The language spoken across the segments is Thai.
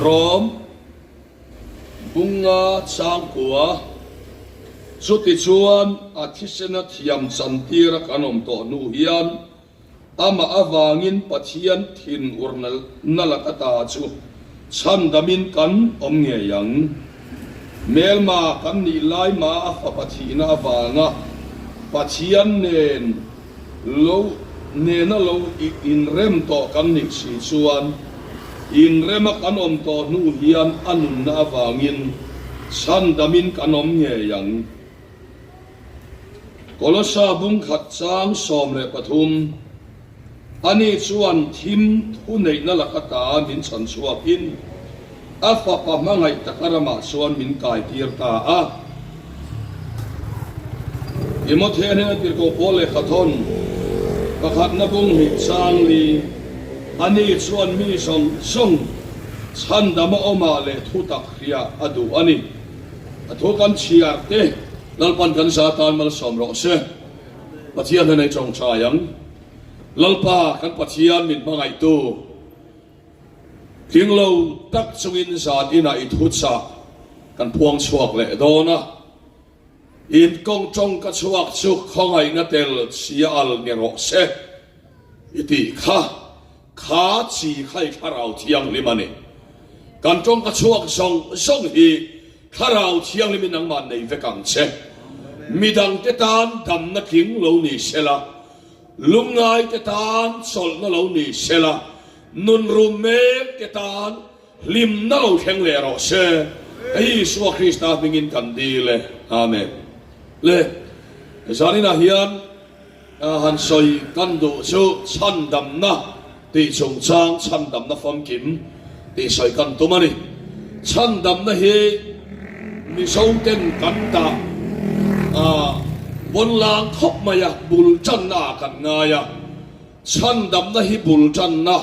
รอมบุงาช่างกัวสุดที่ชวนอาทิตย์นัดยามสันติรักอนมโตนูเฮียนอามาอาวางินปัทยันทินอุรนัลกตาจูฉันดามินกันอมเงียงเมลมากันนิไลมาฟปัทยินาอาวางะปัทยันเนนโลเนนโลอินเรมโตกันนิสิชวนอินเรมกันอมโตนูเฮียนอันุนนาอาวางินฉันดามินกันอมเงียงกลสาบุงขัดจางสอมเลปทุมอันนี้ชวนทิมทุนในนลกตามินสันสวพินอาฟปะมังไงตะกรมาชวนมินกายตีร์ตาอิมเทเนติโกโพเลขัดนกขัดนบุงหิจางลีอันนี้ชวนมีส่งฉันดามอมาเลทุตักเฮียอดูอันนี้ทุกันเชียร์เตลลปันกันซาตานมาลสมรสเซปัจจัยในจงชายังลลปากันปัจจัยมินบังไอตูทิ้งเราตักสวินซาดินาอิทุตซากันพวงชวกเละโดนะอินกงจงกัชวกชุกของไอนาเตลเสียอัลเนโรเซอิติขาชีไข่ข้าเราเที่ยงลิมันนี่กันจงกัชวกส่งฮีข้าเราเที่ยงลิมินังมันในเวกังเชมีดังเตตานดำนักหิงเหล่านี้เชล่าลุงไงเตตานสลนั่นเหล่านี้เชล่านุนรูเมกเตตานลิมนั่นเหล่าแข็งเลรอเชไอ้สวคริสต์มิงินกันดีเลยอาเมนเลยสารีนาฮิยันฮันซอยกันดูชูชันดำนะตีชงจางชันดำนะฟังกิมตีซอยกันตัวมันนี่ชันดำนะเฮมีโซเต็นกันตาบนลางทบมายะบุลจันนากันงายะชันดำนะฮิบุลจันนะ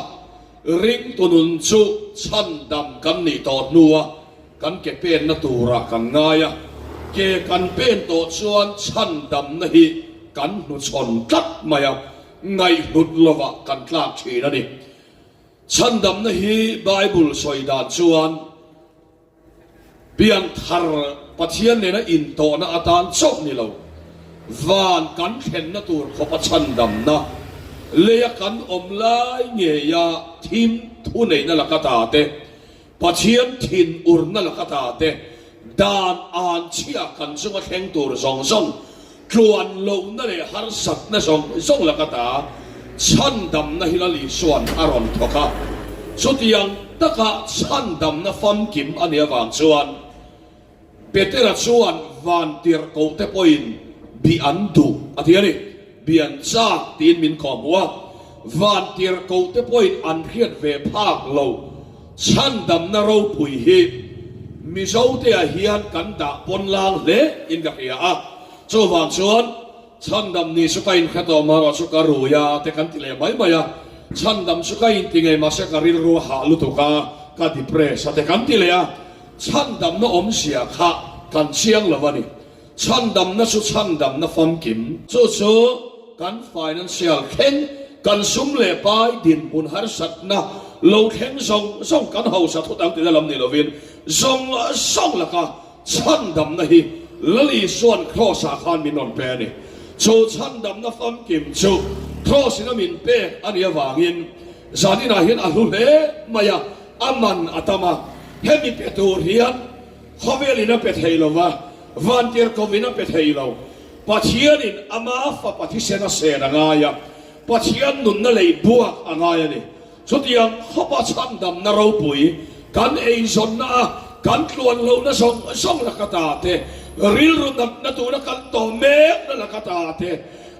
ริงตุนุนชูชันดำกันนี่ตอดนัวกันเก็บเป็นนตูระกันงายะเกกันเป็นตัวชวนชันดำนะฮิกันนุชนกัดมายะไงนุดละวะกันกลากชีนั่นนี่ชันดำนะฮิไบเบิลสอยดานชวนเปียนทาร์ปัจเจียนเนี่ยนะอินโตนะอาตานชกนี่เราวานกันเข็นนะตัวขบชันดำนะเลียกันอมลายเงียทีมทุนในนั่นละกตาเตปัจเจียนทินอุรนั่นละกตาเตดานอ่านเชียกันซึ่งแข่งตัวส่งกลวนลงนั่นเลยฮาร์สัตนะส่งละกตาชันดำนะฮิลาลีส่วนอารอนทว่าสุดยังตะกะชันดำนะฟังกิมอันเนี้ยวางส่วนเปเตอร์ชวนวันเตียร์โกเตปอยน์บีอันดูอันที่นี่บีอันจากตีนมินขอมัววันเตียร์โกเตปอยน์อันเพียรเวภาคโลฉันดำนาเราปุยฮีมิโซเตียเฮียนกันดาปนลางเละอินกับเฮียโจวันชวนฉันดำนี่สุกัยนขัดอมาราสุการุยาแต่กันที่เล่ไม่มายาฉันดำสุกัยนที่ไงมาเสการิลรัวหาลุตุกากาดิเพรสแต่กันที่เล่ฉันดำน่าอมเสียข้ากันเชียงละวันนี้ฉันดำน่าสุฉันดำน่าฟังกิมจู่กัน financial เข่งกันสุ่มเล่ไปดินบุญหาสัตนะเราเข่งส่งกันเฮาสัตทุตังที่ได้ลำนี้เราวินส่งละก็ฉันดำน่าฮีละลีส่วนครอสาขานมินนเปนี่จู่ฉันดำน่าฟังกิมจู่ครอสินามินเปอันนี้วางินจานี่นาหินอาลุเล่มายาอามันอัตมาเฮมิเปตูเรียนข้าเวลินาเปเทโลวะวันเทียร์โควินาเปเทโลปัจเจียนินอามาฟะปัจเจนะเสนงายะปัจเจียนนุนนั่นเลยบัวงายนี่สุดยังข้าพเจ้าดำนาเราปุยกันเองสนนะกันกลวนเรานะส่งละกตาเตริลรุนับนะตัวนะกันโตเมกนั่นละกตาเต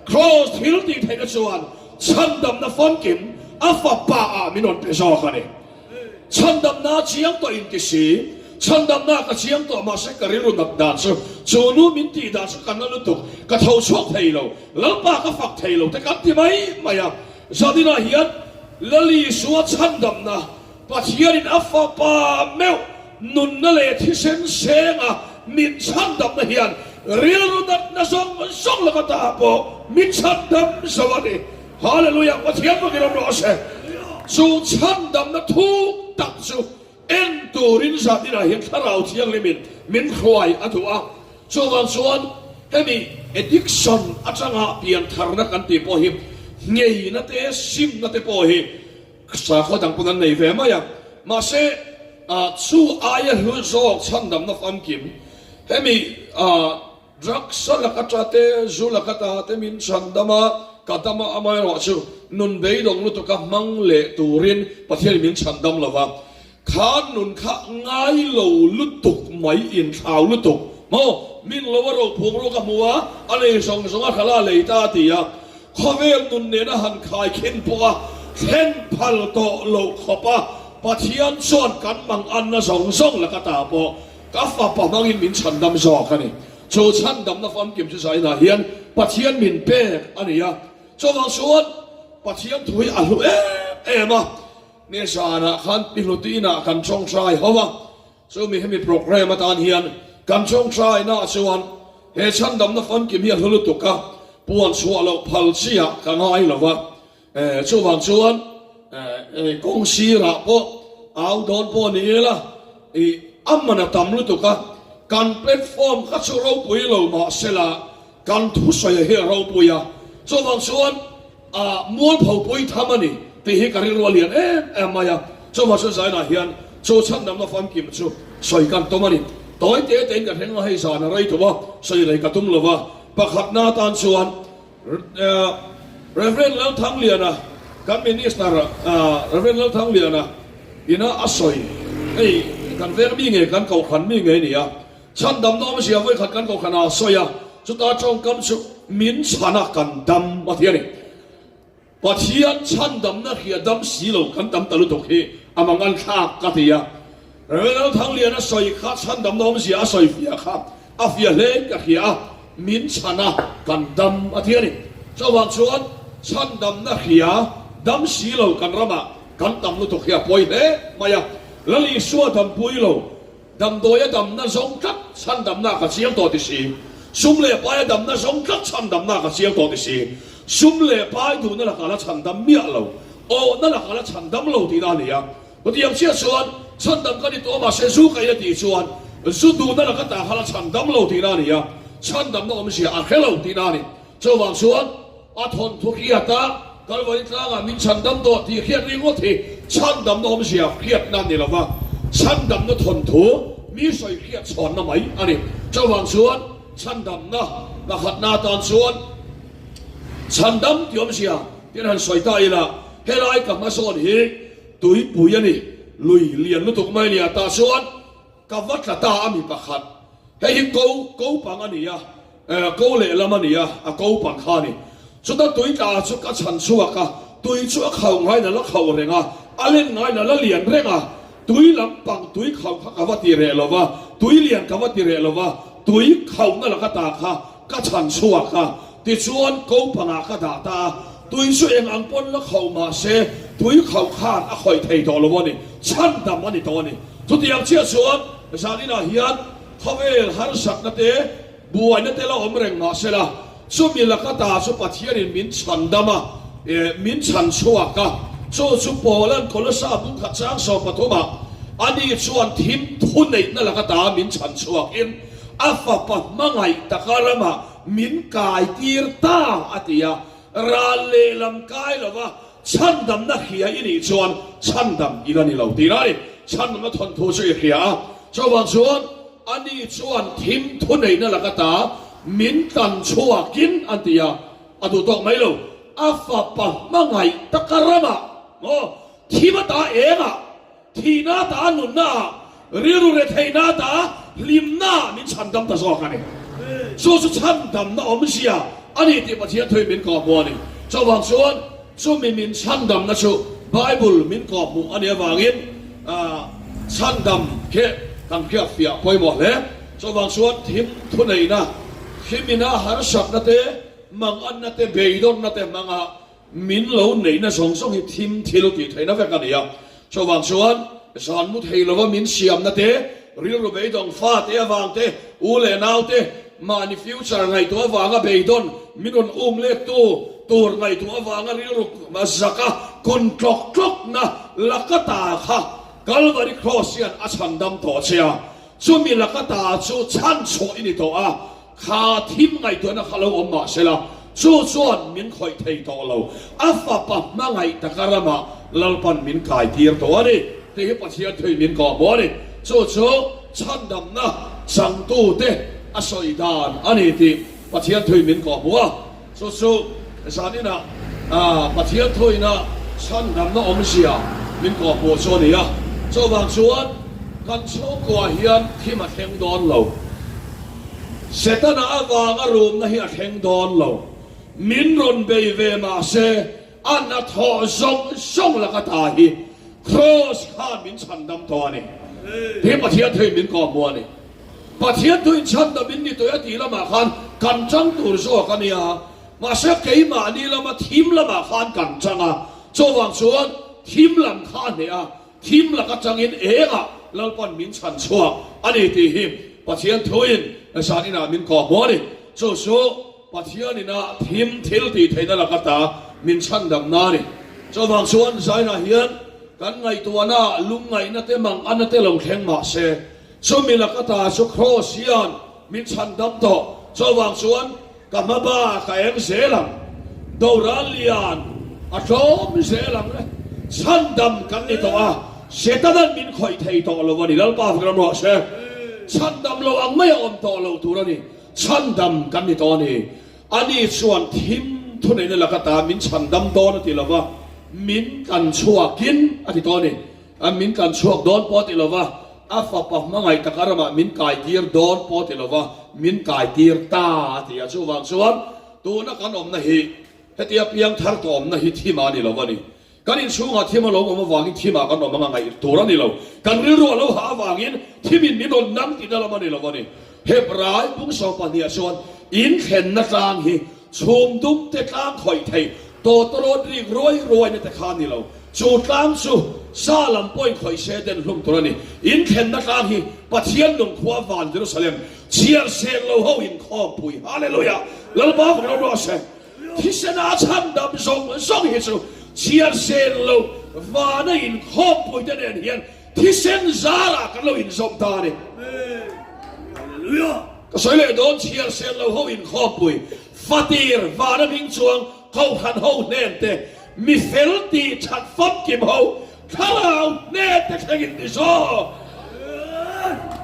ครอสฮิลตีเทนส่วนฉันดำนาฟังกิมอาฟะปาอามินนเปซอกันนี่ฉันดำนาเชียงตัวอินทิสีฉันดำนาก็เชียงตัวมาเสกริรุนับดานซูจูนูมินตีดานซูกันนั่นตุกก็เท่าชกเทโลแล้วป้าก็ฝักเทโลแต่กันที่ไม่มาอย่างจาดินาเฮียนละลีสัวฉันดำนาปัจเจียนินอัฟปาเมวนุนนั่นเลยที่เซนเซงอ่ะมินฉันดำนาเฮียนเรียนรู้นับนะส่งละก็ตาโปมินฉันดำสวัสดีฮาเลลูยาปัจเจียนมากินรอเสจูฉันดำนาทุกตักจู turin sa ina hian tharau chiang limin min khwai atua chuwang chuan hemi addiction atanga pian tharna kan ti po hi ngei na te sim na te po hi sa khodang punan nei ve maya ma se chu aya hu zo chandam na fam kim hemi drugs la katate zula kata te min chandama katama amai ro chu nun bei dong lu to ka mang le turin pathian min chandam lawa khan nun kha ngai lo lutuk mai in thau lutuk mo min lo ro phung ro ka muwa ale song song a khala le ta ti ya khovel nun ne na han khai khin poa hen phal to lo khopa pathian son kan mang an na song song la ka ta po ka fa pa mang in min chandam zo ka ni chu chandam na fam kim chu sai na hian pathian min pe ani ya cho wang suan pathian thui a lu ma ne sana khan pilutina kan chong trai hawa so mi hemi program atan hian kan chong trai na chuan he chandam na fam kim hian hulu tuka puan sualo phal sia ka ngai lawa chu wang chuan kong si ra po au don po ni la amana tamlu tuka kan platform kha chu ro pui lo ma sela kan thu soi he ro puya cho wang chuan mual phau pui thamani ti hi kari ro lian maya cho ma so sai na hian cho chan nam na fam kim chu soi kan to mani toy te ten ka heng hai sa na rai to ba soi lai ka tum lo ba pakhat na tan chuan reverend lau thang liana kan minister reverend lau thang liana ina asoi kan ver mi nge kan kau khan mi nge ni ya chan dam no ma sia voi khat kan kau khana soya chu ta chong kam chu min chana kan dam ma thiani pathian chan dam na khia dam si lo kan dam talu tok hi amangan kha ka tia reverend thang liana soi kha chan dam no ma sia soi fia kha afia le ka khia min chana kan dam ma thiani chawang chuan chan dam na khia dam si lo kan rama kan dam lu tok khia poi le maya lali suwa dam pui lo dam doya dam na zong kat chan dam na ka chiang to ti si sum le pa dam na zong kat chan dam na ka chiang to ti si sum le pa du na la ka la chan dam mia lo o na la ka la chan dam lo ti na ni ya ko ti yang sia chuan chan dam ka ni to ma se su ka ya ti chuan su du na la ka ta ka la chan dam lo ti na ni ya chan dam no om sia a khelo ti na ni cho wang chuan a thon thu khia ta kal voi tlang min chan dam do ti khiat ri ngo thi chan dam no om sia khiat na ni la wa chan dam na thon thu mi soi khiat chon na mai ani cho wang chuan chan dam na khat na tan chuan chan dam ti om sia tin han soi ta ila helai ka ma son hi tui pui ani lui lian lu tuk mai ni ta chuan ka wat la ta ami pakhat hei hi ko pang ani ya ko le lam ani ya a ko pang kha ni chu ta tui ka chu ka chan chuwa ka tui chu khau ngai na la khau renga alen ngai na la lian renga tui lam pang tui khau kha ka wati re lova tui lian ka wati re lova tui khau na la ka ta kha ka chan chuwa ka ti chuan ko panga ka da ta tui su eng ang pon la khau ma se tui khau khan a khoi thei to lo ni chan dam ani to ni chu ti yang chia chuan sa ni na hian khavel har sak na te buai na te la om reng ma se la chu mi la ka ta chu pathian in min chan dama min chan chuwa ka chu polan kolasa bu kha chang so pathoma ani chuan thim thu nei na la ka ta min chan chuwa in afa pa mangai takarama min kai tir ta atia ralle lam kai lova chan dam na khia ini chuan chan dam ilani lo ti nai chan dam na thon thu chu khia chawang chuan ani chuan thim thu nei na la ka ta min kan chuwa kin antia adu tok mai lo afa pa mangai takarama mo thima ta enga thina ta nun na riru re theina ta limna min chan dam ta so ka ni so chan dam na om sia ani ti pathian thoi min ko mo ni chawang chuan chu min chan dam na chu bible min ko mu ani awangin chan dam ke kan khia fia poi mo le chawang chuan thim thu nei na himina har sak na te mang an na te beidon na te manga min lo nei na song song hi thim thil ti thaina ve ka ni ya chawang chuan san mu thei lo min siam na te ril ro beidong fa te awang te u le nau te mani future ngai to awanga beidon minun le tu tur ngai to awanga ril ro ma zaka kon tlok tlok na lakata kha Calvary Cross ยันอาชันดำต่อเชียจูมีลักตาจูชันโชอินิตัวขาทิมไงตัวนักเราอมมาเสละจูจวนมินคอยเทยตัวเราอาฟาปะมาไงตะการมาลลปันมินกายเทียร์ตัวนี้ที่ปัจจัยเทยมินก่อบ่นี่จูชันดำนะสังตูเตอสอยดานอันนี้ที่ปัจจัยเทยมินก่อบ่จูสานี่นะปัจจัยเทยนะชันดำนะอมเสียมินก่อบ่โซนี่จูบางส่วนกันโชกว่าเฮียนที่มาแข่งดอนเราเสตนาอาวางอารมณ์นะเฮียแข่งดอนเรามินรนเบยเวมาเซอันนัทอซงละกตาฮีครอสข้ามินชันดำตัวนี่ที่ประเทศไทยมินก่อบัวนี่ประเทศไทยชันดำมินนี่ตัวยตีละมาขันกันจังตัวโซกันเนี่ยมาเสกยมานี่ละมาทีมละมาขันกันจังโจวังส่วนทีมลำขันเนี่ยทีมละก็จังอินเราปนมินชันชัวอันนี้ที่หิมปัจเจียนทวินสานินามินก่อบัวนี่โซปัจเจียนนี่นะทีมทิลตีไทยนั่นละก็ตามินชันดำนานี่โจบางส่วนสายนาเฮียนกันไงตัวน่าลุงไงนั่นเตมังอันนั่นเตลงแข่งมาเสโซมินละก็ตาโซโครเซียนมินชันดำโตโจบางส่วนกับมาบ้ากับเอ็มเซลังดาวราลียนอัตโตมิเซลังเลยชันดำกันนี่ตัวเสตนันมินคอยไทยต่อเราวันนี้แล้วป้าฟังเราหน่อยเชชันดำเราอังไม่อมต่อเราตัวนี้ชันดำกันนี่ตัวนี้อันนี้ส่วนทิมทุนในละกตามินชันดำโดนติเราว่ามินกันชัวกินอันที่ตัวนี้มินกันชัวโดนปอติเราว่าอาฟาปะมังไงตะการมามินกายตีร์โดนปอติเราว่ามินกายตีร์ตาที่อาชัวบางส่วนตัวนักการอมนะฮีเฮติยาเพียงทาร์ตอมนะฮีที่มานี่เราวันนี้กันอินช่วงที่มาลงมาวางอินที่มากันออกมาไงตัวนี้เรากันเรื่องเราหาวางอินที่มินโดนน้ำติดเรามานี่เราวันนี้เฮบรายบุ้งสองปัญญาชนอินเข็นนักลางฮีชุมดุมเตะข้างคอยไทยโตตรอดรีรวยในตะคานี่เราจูดล้างสูซาลัมป่วยคอยเสด็จลงตัวนี้อินเข็นนักลางฮีปัจเจียนลงขวาวันเยรูซาเล็มเชียร์เซลเราเขาอินข้อปุยฮาเลลูยาแล้วบ้าของเราด้วยเสที่เสนาชันดำส่งเฮซูเชียร์เซลเราวานอินข้อปุยจะเดินเฮียนที่เซนซาระกันเราอินสมตาเนี่ยก็สวยเลยโดนเชียร์เซลเราเขาอินข้อปุยฟาตีร์วานพิงชวงเขาพันเขาเน่นเตมีเฟลตีชัดฟับกิมเขาข้าวเน่นเตแข่งดิโซ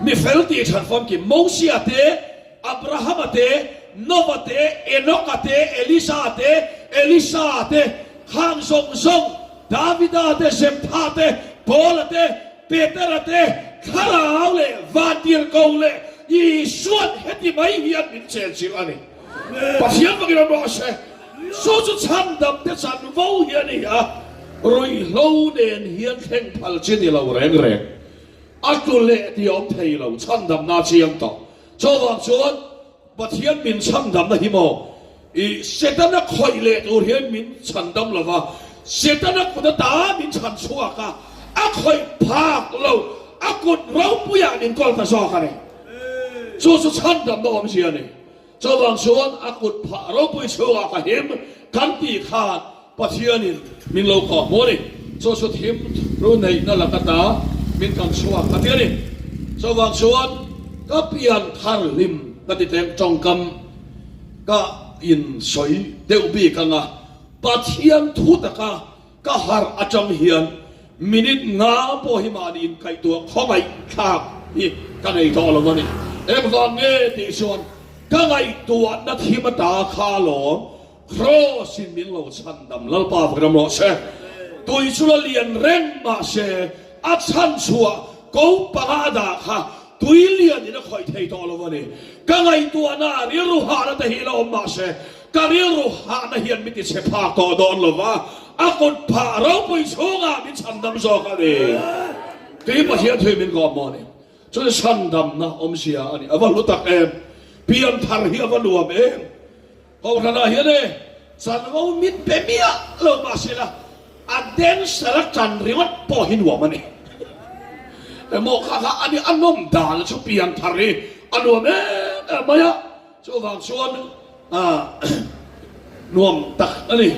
มีเฟลตีชัดฟับกิมโมเสียเตอับราฮัมเตโนวเตเอนอกเตเอลิซาเตข้างส่งดาวิดาเตเซมพาเตโปลเตเปเตอร์เตข้าวเลยวาดีร์โกเลยีส่วนเฮติไม่เฮียนมินเชนซิลานี่ปัจจัยมันก็บอกเช่สู้จะชันดำแต่ฉันวูเฮียนี่รวยโลเดนเฮียนแข่งพัลจินี่เราแรงอัตุเลที่อมเทยเราชันดำนาเชียงต่อชาวบ้านชวนปัจจัยมินชันดำนะฮิโมเสตนักคอยเลตัวเฮียนมินชันดำละว่าเสตนักกุฎตามินชันชัวกะคอยพากเรากุฎเราปุยานินกอลตะซอกันเลยสู้จะชันดำนะอมเชียนี่ชาวบ้านชวนกุฎพาเราปุยชัวกะเห็นกันตีขาดปัจจัยนี่มินเราขอโมนี่สู้ทีมรู้ในนั่นละกตามินกันชัวกันเดียนี่ชาวบ้านชวนก็เปลี่ยนทาร์ลิมก็ติดแต่งจงกำก็อินสวยเดือบีกันปัจจัยทุตกะก็หาอาจารย์เฮียนมินิทงาโปหิมาดินไก่ตัวข้อไก่ขาบนี่กันไอทอลงนี่ฟังเงี้ยติชวนก็ไงตัวนักทิมตาคาหลงครอสินมินโลชันดำแล้วป้าพระมโเชตัวอิสุรเลียนเร่งมาเชอัชันชัวกูปะดาค่ะตัวเลียนนี่นะคอยเทยทอลงนี่ก็ไงตัวน่าเรียรูหานะแต่ฮีโลมาเชก็เรียรูหานะเฮียนมิติเชพาต่อดอนหรอวะกุฎพาเราไปโชว์มินชันดำโซกันเลยที่ประเทศไทยมินกอมอนี่จนชันดำนะอมเสียอันนี้ว่ารู้ตักเองเพียงทารเฮียวันรวมเองเขาทนายเฮียเนี่ยสันเขามิดเปมียเรามาเสียละอันเดนสารจันริวัตปอหินหัวมันนี่แต่โมฆะอันนี้อันนมด่าแล้วชุบเพียงทารีอันรวมเองมายะช่วงฟังชวนนวมตักอันนี้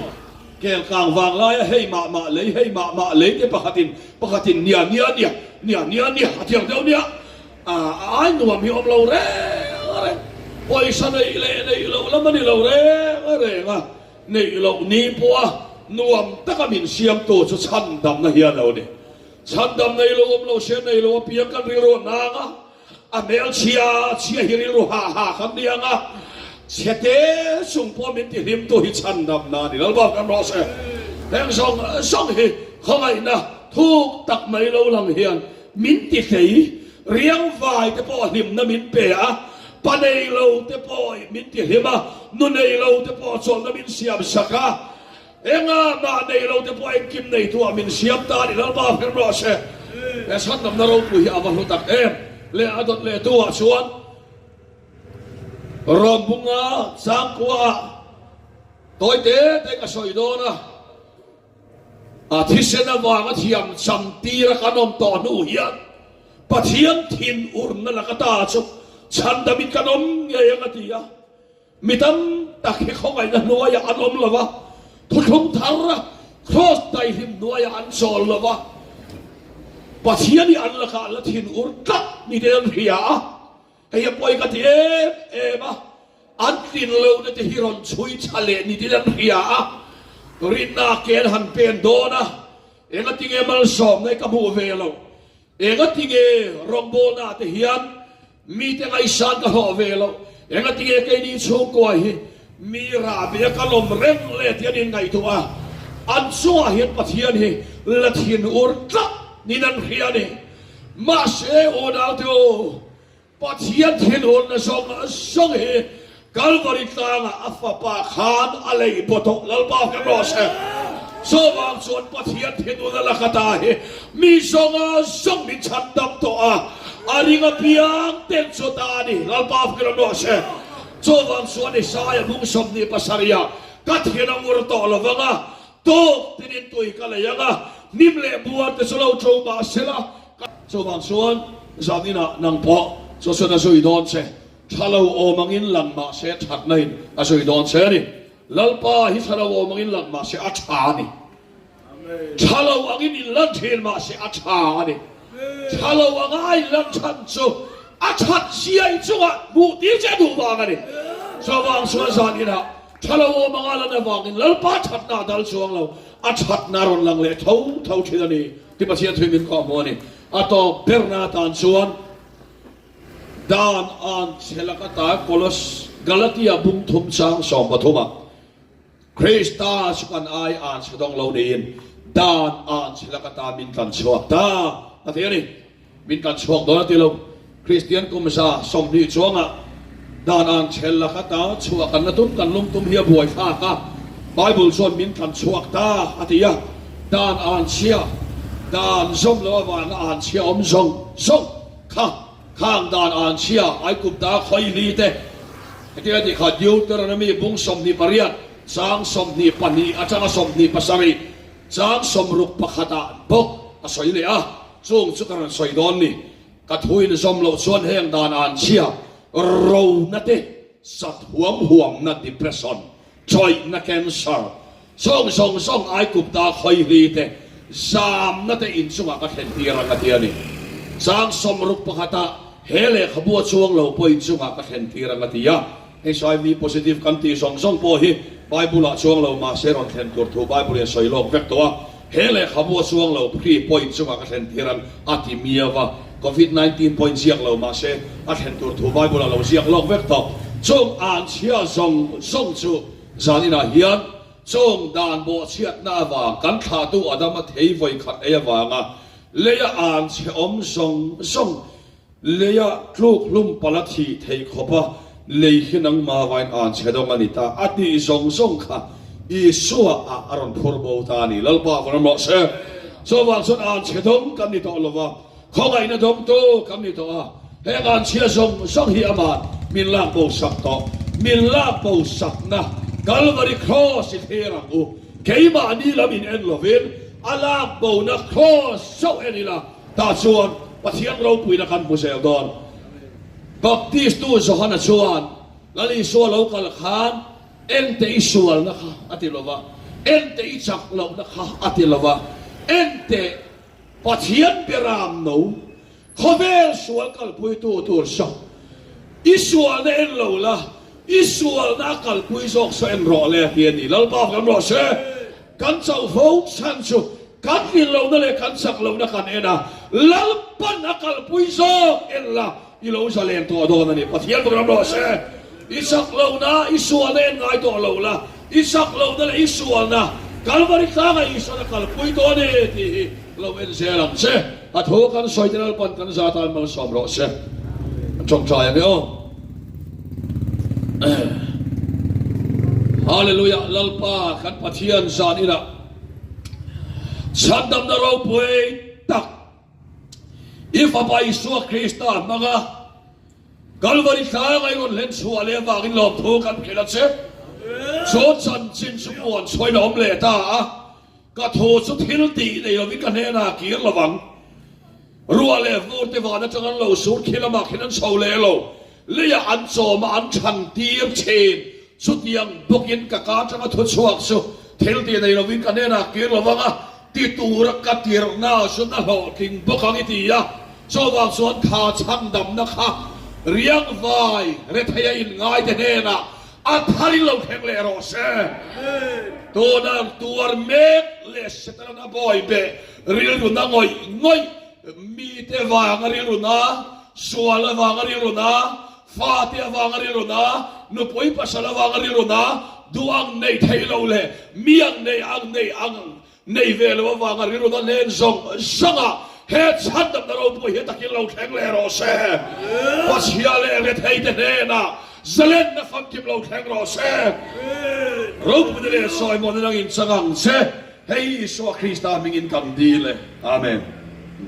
เกี่ยวกับวางลายให้มาเลยให้มาเลยที่ปกติเนี่ยเที่ยงเดียวไอ้หนุ่มมีอมเราเร่อะไรโอ้ยฉันในเราแล้วมันในเราเร่อะไรมาในเรานี้ปัวหนุ่มตะกมินเสียมตัวจะชันดำนะเฮียเราเนี่ยชันดำในเราอมเราเสียในเราเปียกันริโรนางะอเมลเชียฮิริโรฮาคำเดียงะเชเตส่งพ่อมินติริมตัวหิชันดำนานี่เราบอกกันรอเสแห่งส่งหิเขาไงนะทุกตักไม่เราหลังเฮียนมินติสีเรียงฝ่ายแต่พ่อหิมนะมินเปียปนในเราแต่พ่อมินติหิมะนุ่นในเราแต่พ่อส่วนนะมินเสียบสักะเอ็งมาในเราแต่พ่อเอ็งกิมในตัวมินเสียบตานี่เราบอกกันรอเสแต่ฉันนำเราปุยอาวันหุตักเอ็มเลอดเลตัวชวนรอมบุงาสังกัวตัวเด็กก็สวยโดนะอาทิเสนวางที่ยมสัมตีระกันอมต่อนู่เฮียนปะเทียนทินอุรนั่นละก็ตาจุฉันดมิดกันอมยังไงที่ยามิตัมตะเคีเขาไงนั่นนัวยอันอมละวะทุกคนทาระครอสไตหิมนัวยอันโซลละวะปะเทียนนี่อันละกันละทินอุรกัดนี่เดินเฮียให้ยปล่อยกันที่มาอันทินเลวนั่นจะฮิรอนช่วยชาเลนี่เดินเฮียรินนาเกณฑ์หันเป็นโดนะเองก็ทิ้งมันสอบในกระบูเวลเองก็ทิ้งรองโบนาเทียนมีแต่ไอชานก็ห่อเวลเองก็ทิ้งแค่นี้ชูกวยมีราเบียกลมเร่งเล่เทียนยังไงตัวอันชัวเห็นปะเทียนเฮละเทียนอุรกัดนี่นั่นเฮียนี่มาเชโอดาวตัวปะเทียนเทียนอุรนะส่งเฮกัลวาริตางอัฟปาขานอะไรปะทกลัลบากันรอเซสว่างส่วนปะเทียนเทียนอุรละกตาเฮมีส่งมีชันดำตัวอาริงเปียงเต็มสุดานี่ลัลบากันรอเซสว่างส่วนในสายมุงสมนีปัสริยากัดเห็นอุรตอลวังะโตตินิตุยกันเลยยังะนิมเลบัวเตสโลโจบาเซลาสว่างส่วนจามินะนังพอส่วนสุยดอนเซชาลาวโอมังอินหลังมาเสถัดในสุยดอนเซนี่ลัลปาฮิชาลาวโอมังอินหลังมาเสอัจฉานี่ชาลาวอังอินลันเทนมาเสอัจฉานี่ชาลาวอังไอลันชันซูอัจฉาเสียจังหวะบุตรจะดูบ้างนี่สว่างส่วนจามินะชาลาวโอมังอาลันวังอินลัลปาชัดนาดัลสวงเราอัจฉานารอนลังเลเท่าที่นี่ที่ประเทศไทยมีข้อมูลนี่อัตโตเบอร์นาตันส่วนดานอันเชลกตาโคลสกาลาติอาบุงทุมช้างสองปฐมคริสตาสุกันไออันสดองเราเดินดานอันเชลกตาบินกันชวกตานาทีนี้บินกันชวกโดนที่เราคริสเตียนกุมซาสมดีชวงอ่ะดานอันเชลกตาชวกกันนะตุ้มกันลุมตุ้มเฮียบวยฟ้าค่ะไบเบิลส่วนบินกันชวกตาอาทิยาดานอันเชียดานส่งแล้วว่าอันเชียอมส่งค่ะข้างดานอ่านเชียไอ้กุบตาคอยลีเตที่ที่ขัดยูตระนั้นมีบุ้งสมนิปริยัตสางสมนิปนีอาจารย์สมนิปัสสารีสางสมรุปปะขดาบกอาศัยเลยช่วงสุกรันสอยดอนนี่กัดหุยนสมโลส่วนแห่งดานอ่านเชียเรานัดเตสัตห่วงนัดดิเพรสซอนจอยนักแคนเซอร์ส่งไอ้กุบตาคอยลีเตสามนัดเตอินสุกกัดเห็นที่รังกัดเดียนี่สางสมรุปปะขดาเฮเลขบวนช่วงเราไปช่วงก็เห็นที่รังตียาให้สายมี positive กันตีส่งพอฮีไบเบิลช่วงเรามาเสรอนเห็นตัวถูไบเบิลสอยโลกเวกตัวเฮเลขบวนช่วงเราพี่ไปช่วงก็เห็นที่รังอาทิมีว่า COVID-19 point เสียงเรามาเสอาเห็นตัวถูไบเบิลเราเสียงโลกเวกตัวช่วงอ่านเชียส่งชูจานินาเฮียนช่วงด่านโบเชียดหน้าว่ากันขาตัวอดามาเทยไว้ขัดเอวางเลยอ่านเชียอมส่งเลยลูกลุ่มปลัดที่เทคบะเลยขึ้นนังมาไว้อ่านเชดงานิตาอดีส่งค่ะอีสัวอารมณ์พูดโบตานี่ลัลปาคนนั้นบอกเช่สว่างสุดอ่านเชดงกันนี่ต่อละว่าข้องไอ้นั่นดงโตกันนี่ต่อให้อ่านเชียส่งเฮียมามินลาโบสักต่อมินลาโบสักนะกัลวาริครอสิเทรังอูเกี่ยมานี่ละมินเอ็นลวินอาลาโบนักครอสโซเอนี่ละตาส่วนปะเทียนเราปุยนักันผู้เสียดอนบัพติสตูสหันชวนแล้วอีส่วนเรากลักขานเอ็นเตอิส่วนนะคะอธิโลวะ ente ichak lo na kha atilava ente pathian piram no khovel sual kal pui tu tur sa isual na en lo la isual na kal pui sok so en ro le hian ni lal pa kan ro se kan chau vo san chu kan kin lo na le kan sak lo na kan ena lal pan akal pui sok en la i lo sa len to do na ni pathian kan ro se isak lo na isual na en ngai to lo la isak lo na le isual na kalvari ka ga isana kal pui to ne ti lo en se lam se at ho kan soitinal pan kan za tal mal som ro se chong chai ne o hallelujah lalpa kan pathian san ina sandam na ro pui tak if apa isu krista maga kalvari ka ga ron len su ale wa gin lom tho kan khilat se so chan chin su pon soi lom le ta ka tho su thil ti le lo vi kan ne na kir lawang rua le vur te vana changan lo sur khilama khinan so le lo le ya an so ma an chan tiam chen su tiang bokin ka ka changa thu chuak su thil ti nei lo vi kan ne na kir lawanga ti tur ka tir na su na ho king bokang ti ya so wang suan kha chang dam na kha riang vai re thaya in ngai te ne na athari lo kheng le ro se to na tuar mek le setara na boy be ril ru na ngoi mi te vanga ril na suala vanga ril na fa te vanga ril na no poi pasala vanga ril na duang nei thai lo le miang nei ang nei ve lo vanga ril na len song sanga he chan dam na ro poi he takin lo kheng le ro se pasia le thai te ne na zalen na fam kim lo kheng ro se ro bu de le soi mo na in sangang se hei so krista mingin kam di le amen